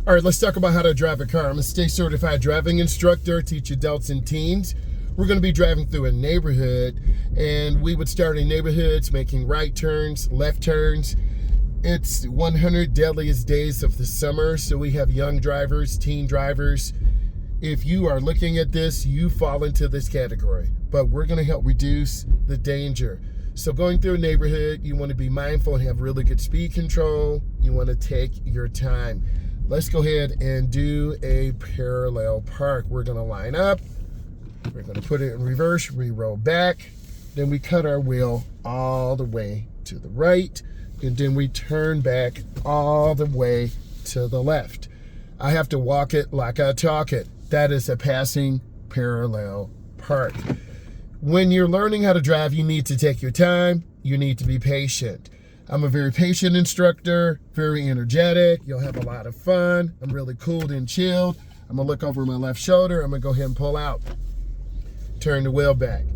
All right, let's talk about how to drive a car. I'm a state certified driving instructor, teach adults and teens. We're going to be driving through a neighborhood, and we would start in neighborhoods making right turns, left turns. It's 100 deadliest days of the summer, so we have young drivers, teen drivers. If you are looking at this, you fall into this category, but we're going to help reduce the danger. So going through a neighborhood, you want to be mindful and have really good speed control. You want to take your time. Let's go ahead and do a parallel park. We're going to line up. We're going to put it in reverse, re-roll back. Then we cut our wheel all the way to the right. And then we turn back all the way to the left. I have to walk it like I talk it. That is a passing parallel park. When you're learning how to drive, you need to take your time. You need to be patient. I'm a very patient instructor, very energetic. You'll have a lot of fun. I'm really cooled and chilled. I'm gonna look over my left shoulder. I'm gonna go ahead and pull out. Turn the wheel back.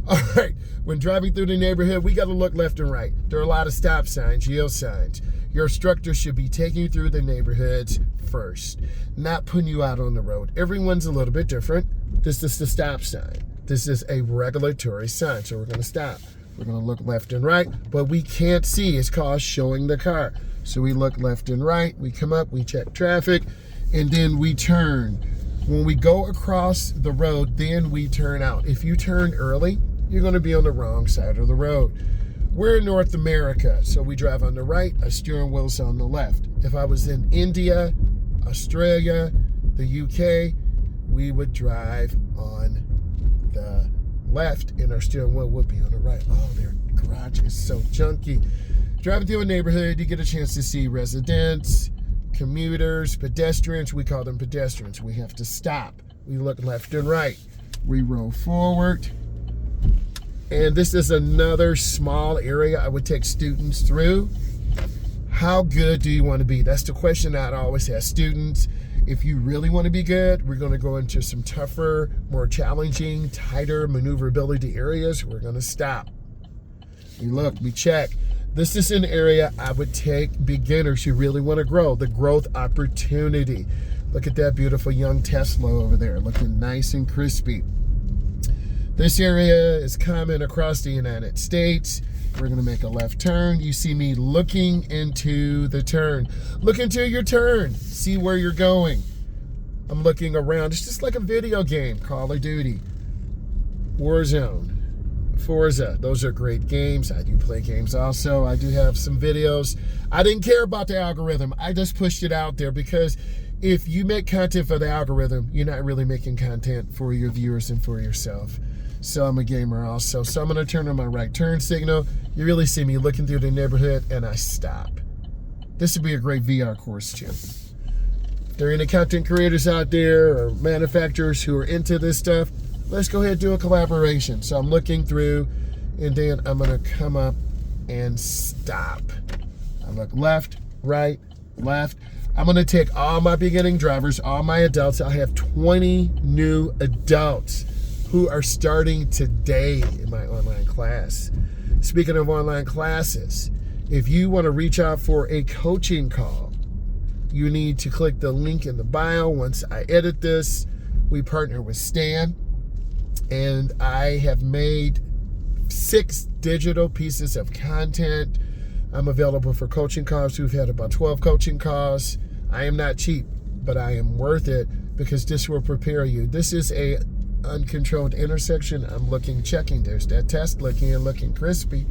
All right, when driving through the neighborhood, we gotta look left and right. There are a lot of stop signs, yield signs. Your instructor should be taking you through the neighborhoods first, not putting you out on the road. Everyone's a little bit different. This is the stop sign. This is a regulatory sign, so we're gonna stop. We're gonna look left and right, but we can't see. It's called showing the car. So we look left and right, we come up, we check traffic, and then we turn. When we go across the road, then we turn out. If you turn early, you're gonna be on the wrong side of the road. We're in North America, so we drive on the right, our steering wheel's on the left. If I was in India, Australia, the UK, we would drive on the left and our steering wheel would be on the right. Oh, their garage is so junky. Driving through a neighborhood, you get a chance to see residents, commuters, pedestrians. We call them pedestrians. We have to stop. We look left and right. We roll forward. And this is another small area I would take students through. How good do you want to be? That's the question I'd always ask students. If you really want to be good, we're going to go into some tougher, more challenging, tighter maneuverability areas. We're going to stop. We look, we check. This is an area I would take beginners who really want to grow, the growth opportunity. Look at that beautiful young Tesla over there, looking nice and crispy. This area is common across the United States. We're gonna make a left turn. You see me looking into the turn. Look into your turn. See where you're going. I'm looking around. It's just like a video game. Call of Duty, Warzone, Forza. Those are great games. I do play games also. I do have some videos. I didn't care about the algorithm. I just pushed it out there because if you make content for the algorithm, you're not really making content for your viewers and for yourself. So I'm a gamer also. So I'm gonna turn on my right turn signal. You really see me looking through the neighborhood and I stop. This would be a great VR course too. If there are any content creators out there or manufacturers who are into this stuff, let's go ahead and do a collaboration. So I'm looking through and then I'm gonna come up and stop. I look left, right, left. I'm gonna take all my beginning drivers, all my adults. I have 20 new adults who are starting today in my online class. Speaking of online classes, if you want to reach out for a coaching call, you need to click the link in the bio. Once I edit this, we partner with Stan, and I have made 6 digital pieces of content. I'm available for coaching calls. We've had about 12 coaching calls. I am not cheap, but I am worth it because this will prepare you. This is a uncontrolled intersection. I'm looking, checking. There's that test looking and looking crispy.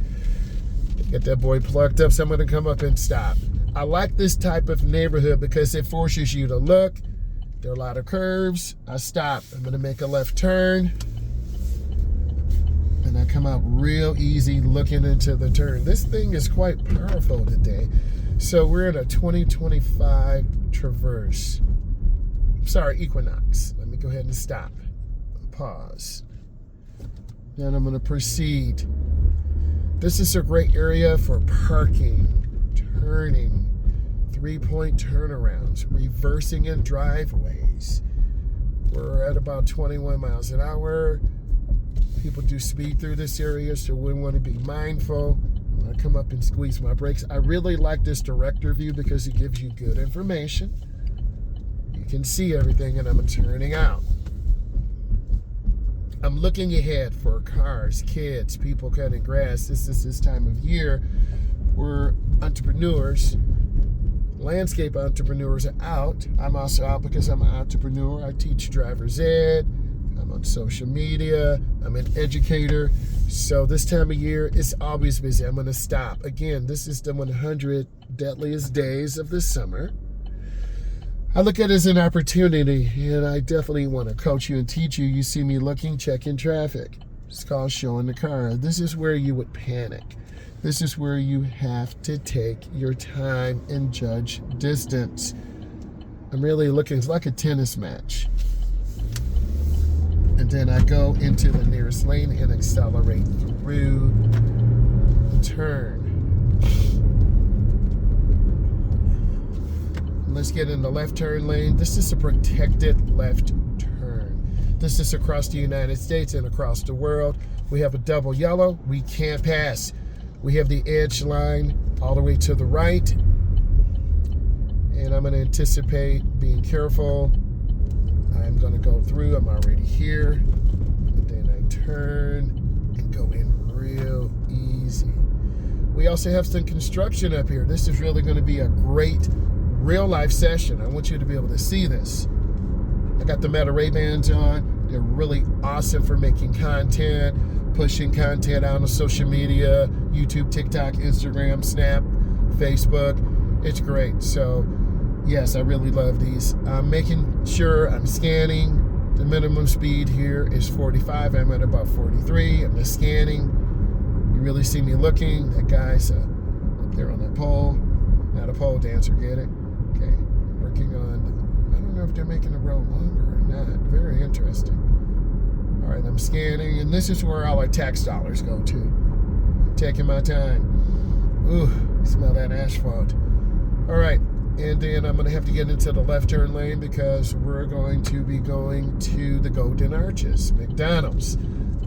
Get that boy plugged up. So I'm gonna come up and stop. I like this type of neighborhood because it forces you to look. There are a lot of curves. I stop. I'm gonna make a left turn. And I come out real easy looking into the turn. This thing is quite powerful today. So we're in a 2025 Traverse. Sorry, Equinox. Let me go ahead and stop. Pause. Then I'm going to proceed. This is a great area for parking, turning, 3-point turnarounds, reversing in driveways. We're at about 21 miles an hour. People do speed through this area, so we want to be mindful. I'm I come up and squeeze my brakes. I really like this director view because it gives you good information. You can see everything, and I'm turning out. I'm looking ahead for cars, kids, people cutting grass. This is this time of year where entrepreneurs, landscape entrepreneurs are out. I'm also out because I'm an entrepreneur. I teach driver's ed. I'm on social media. I'm an educator. So this time of year, it's always busy. I'm going to stop. Again, this is the 100 deadliest days of the summer. I look at it as an opportunity, and I definitely want to coach you and teach you. You see me looking, checking traffic. It's called showing the car. This is where you would panic. This is where you have to take your time and judge distance. I'm really looking, it's like a tennis match. And then I go into the nearest lane and accelerate through the turn. Let's get in the left turn lane. This is a protected left turn. This is across the United States and across the world. We have a double yellow. We can't pass. We have the edge line all the way to the right. And I'm going to anticipate being careful. I'm going to go through. I'm already here. And then I turn and go in real easy. We also have some construction up here. This is really going to be a great real life session. I want you to be able to see this. I got the Meta Ray-Bans on. They're really awesome for making content, pushing content out on social media, YouTube, TikTok, Instagram, Snap, Facebook. It's great. So yes, I really love these. I'm making sure I'm scanning. The minimum speed here is 45. I'm at about 43. I'm just scanning. You really see me looking. That guy's up there on that pole. Not a pole dancer, get it? Okay, working on, I don't know if they're making the road longer or not. Very interesting. All right, I'm scanning, and this is where all our tax dollars go to. I'm taking my time. Ooh, smell that asphalt. All right, and then I'm gonna have to get into the left turn lane because we're going to be going to the Golden Arches, McDonald's.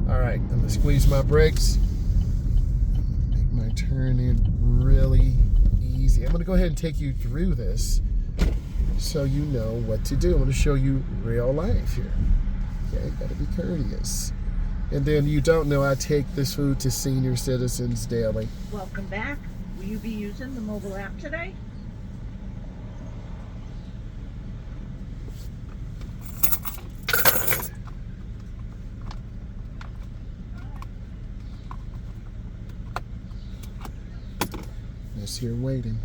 All right, I'm gonna squeeze my brakes. Make my turn in really easy. I'm going to go ahead and take you through this so you know what to do. I'm going to show you real life here. Okay, got to be courteous. And then you don't know, I take this food to senior citizens daily. Welcome back. Will you be using the mobile app today? Here waiting.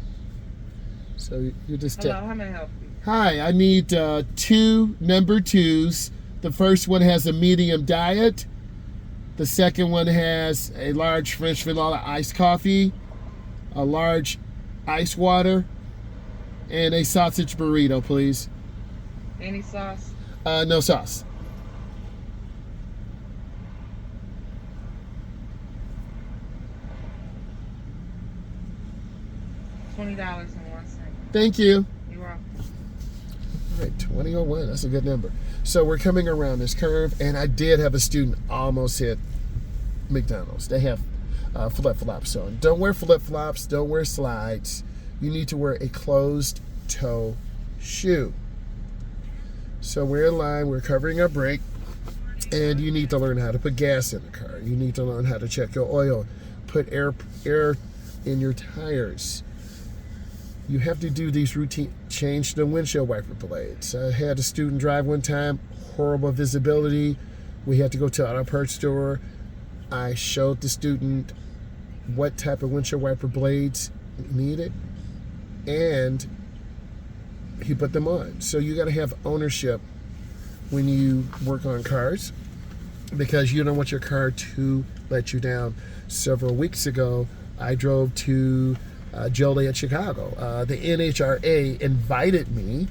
So you just Hello, how may I help you? Hi, I need 2 number 2s. The first one has a medium diet. The second one has a large French vanilla iced coffee, a large ice water, and a sausage burrito, please. Any sauce? No sauce. $20.01. Thank you. You're welcome. All right, 2001. That's a good number. So we're coming around this curve, and I did have a student almost hit McDonald's. They have flip-flops on. Don't wear flip-flops. Don't wear slides. You need to wear a closed-toe shoe. So we're in line. We're covering our brake, and you need to learn how to put gas in the car. You need to learn how to check your oil, put air in your tires. You have to do these routine, change the windshield wiper blades. I had a student drive one time, horrible visibility. We had to go to an auto parts store. I showed the student what type of windshield wiper blades needed, and he put them on. So you got to have ownership when you work on cars, because you don't want your car to let you down. Several weeks ago, I drove to Joliet, Chicago. The NHRA invited me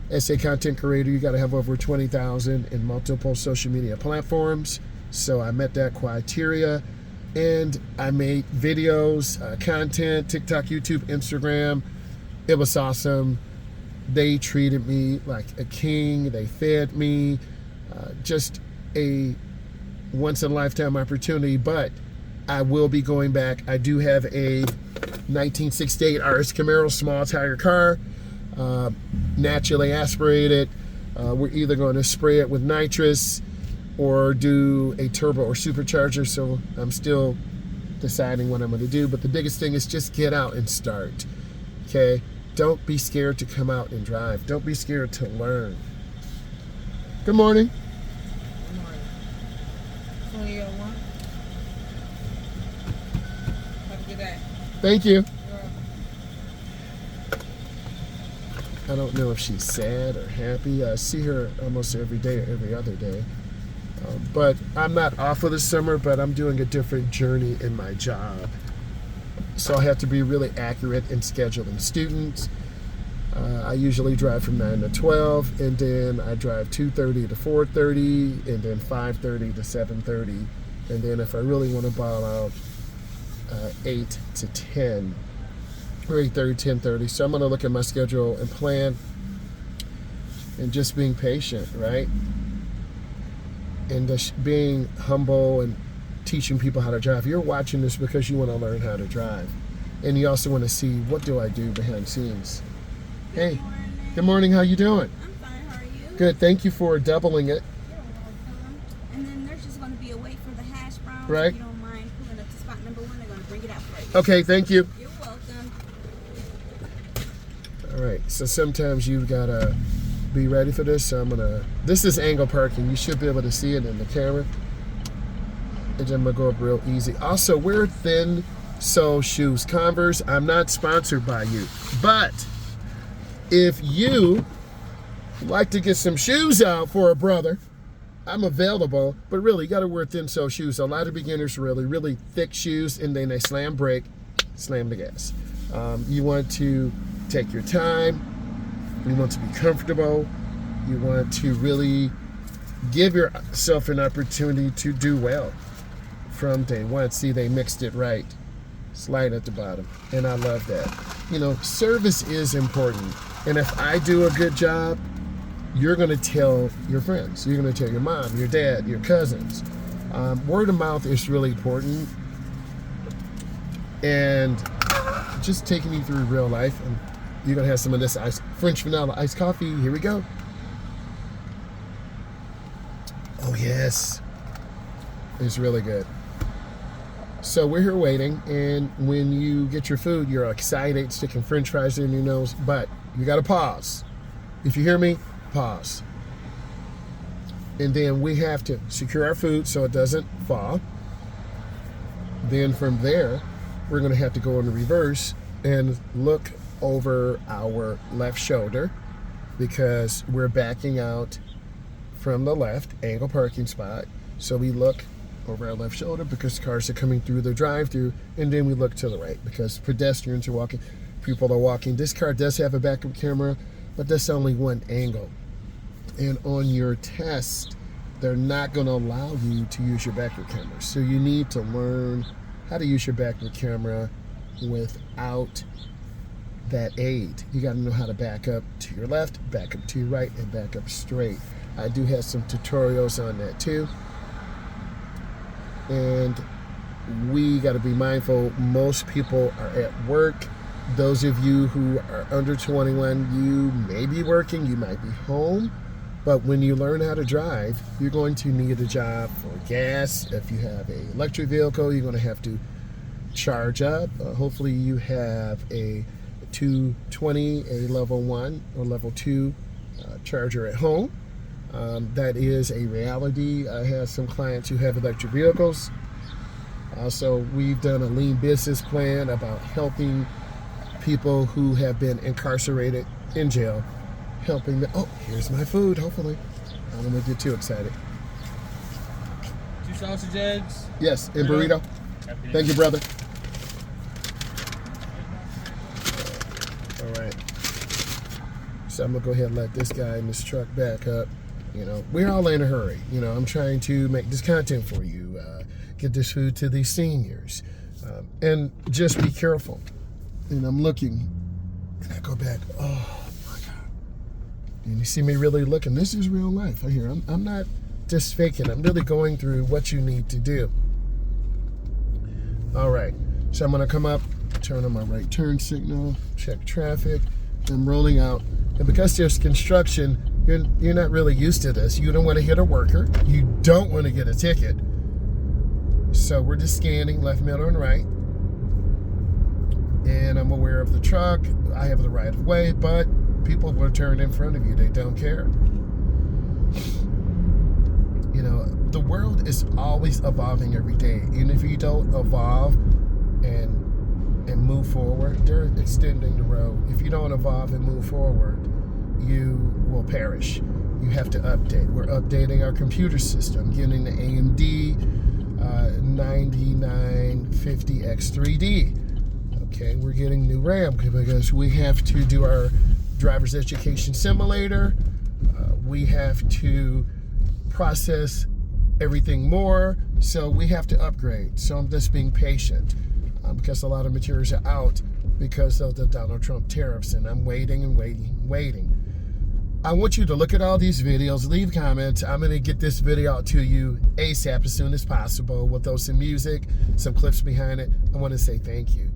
as a content creator. You got to have over 20,000 in multiple social media platforms. So I met that criteria, and I made videos, content, TikTok, YouTube, Instagram. It was awesome. They treated me like a king. They fed me. Just a once-in-a-lifetime opportunity. But I will be going back. I do have a 1968 RS Camaro small tire car, naturally aspirated. We're either going to spray it with nitrous or do a turbo or supercharger, so I'm still deciding what I'm going to do. But the biggest thing is just get out and start, okay? Don't be scared to come out and drive. Don't be scared to learn. Good morning. Good morning. 2001. Have a good day. Thank you. You're welcome. I don't know if she's sad or happy. I see her almost every day or every other day. But I'm not off for the summer, but I'm doing a different journey in my job. So I have to be really accurate in scheduling students. I usually drive from 9 to 12, and then I drive 2:30 to 4:30, and then 5:30 to 7:30. And then if I really want to ball out, 8 to 10, or 8:30, 10:30. So I'm going to look at my schedule and plan, and just being patient, right? And just being humble and teaching people how to drive. You're watching this because you want to learn how to drive. And you also want to see, what do I do behind the scenes? Hey, good morning. How you doing? I'm fine. How are you? Good. Thank you for doubling it. You're welcome. And then there's just going to be a wait for the hash browns. Right. If you don't mind pulling up to spot number 1, they're going to bring it out for you. Okay, thank you. You're welcome. All right, so sometimes you've got to be ready for this. So this is angle parking. You should be able to see it in the camera. And then I'm going to go up real easy. Also, wear thin sole shoes. Converse, I'm not sponsored by you. But if you like to get some shoes out for a brother, I'm available. But really, you got to wear thin sole shoes. A lot of beginners really thick shoes, and then they slam brake, slam the gas. You want to take your time. You want to be comfortable. You want to really give yourself an opportunity to do well from day one. See, they mixed it right. Slide at the bottom. And I love that. Service is important. And if I do a good job, you're going to tell your friends. You're going to tell your mom, your dad, your cousins. Word of mouth is really important. And just taking you through real life. And you're going to have some of this French vanilla iced coffee. Here we go. Oh, yes. It's really good. So we're here waiting, and when you get your food, you're excited, sticking French fries in your nose, but you got to pause. If you hear me, pause. And then we have to secure our food so it doesn't fall. Then from there, we're going to have to go in reverse and look over our left shoulder, because we're backing out from the left angle parking spot. So we look over our left shoulder because cars are coming through the drive-through, and then we look to the right because pedestrians are walking, people are walking. This car does have a backup camera, but that's only one angle. And on your test, they're not going to allow you to use your backup camera. So you need to learn how to use your backup camera without that aid. You got to know how to back up to your left, back up to your right, and back up straight. I do have some tutorials on that too. And we got to be mindful, most people are at work. Those of you who are under 21, you may be working, you might be home. But when you learn how to drive, you're going to need a job for gas. If you have an electric vehicle, you're going to have to charge up. Hopefully you have a 220, a level 1 or level 2 charger at home. That is a reality. I have some clients who have electric vehicles. Also, we've done a lean business plan about helping people who have been incarcerated in jail, helping them. Oh, here's my food, hopefully. I don't want to get too excited. 2 sausage eggs. Yes, and burrito. Thank you, brother. All right. So I'm going to go ahead and let this guy in this truck back up. We're all in a hurry. I'm trying to make this content for you, get this food to these seniors, and just be careful. And I'm looking, and I go back, oh my God. And you see me really looking. This is real life. I'm not just faking. I'm really going through what you need to do. All right, so I'm gonna come up, turn on my right turn signal, check traffic, I'm rolling out. And because there's construction, you're not really used to this. You don't want to hit a worker. You don't want to get a ticket. So we're just scanning left, middle, and right. And I'm aware of the truck. I have the right of way, but people will turn in front of you. They don't care. You know, the world is always evolving every day. Even if you don't evolve and move forward, they're extending the road. If you don't evolve and move forward, you will perish. You have to update. We're updating our computer system, getting the AMD 9950X3D. Okay, we're getting new RAM because we have to do our driver's education simulator. We have to process everything more, so we have to upgrade. So I'm just being patient because a lot of materials are out because of the Donald Trump tariffs, and I'm waiting and waiting. I want you to look at all these videos, leave comments. I'm going to get this video out to you ASAP as soon as possible. We'll throw some music, some clips behind it. I want to say thank you.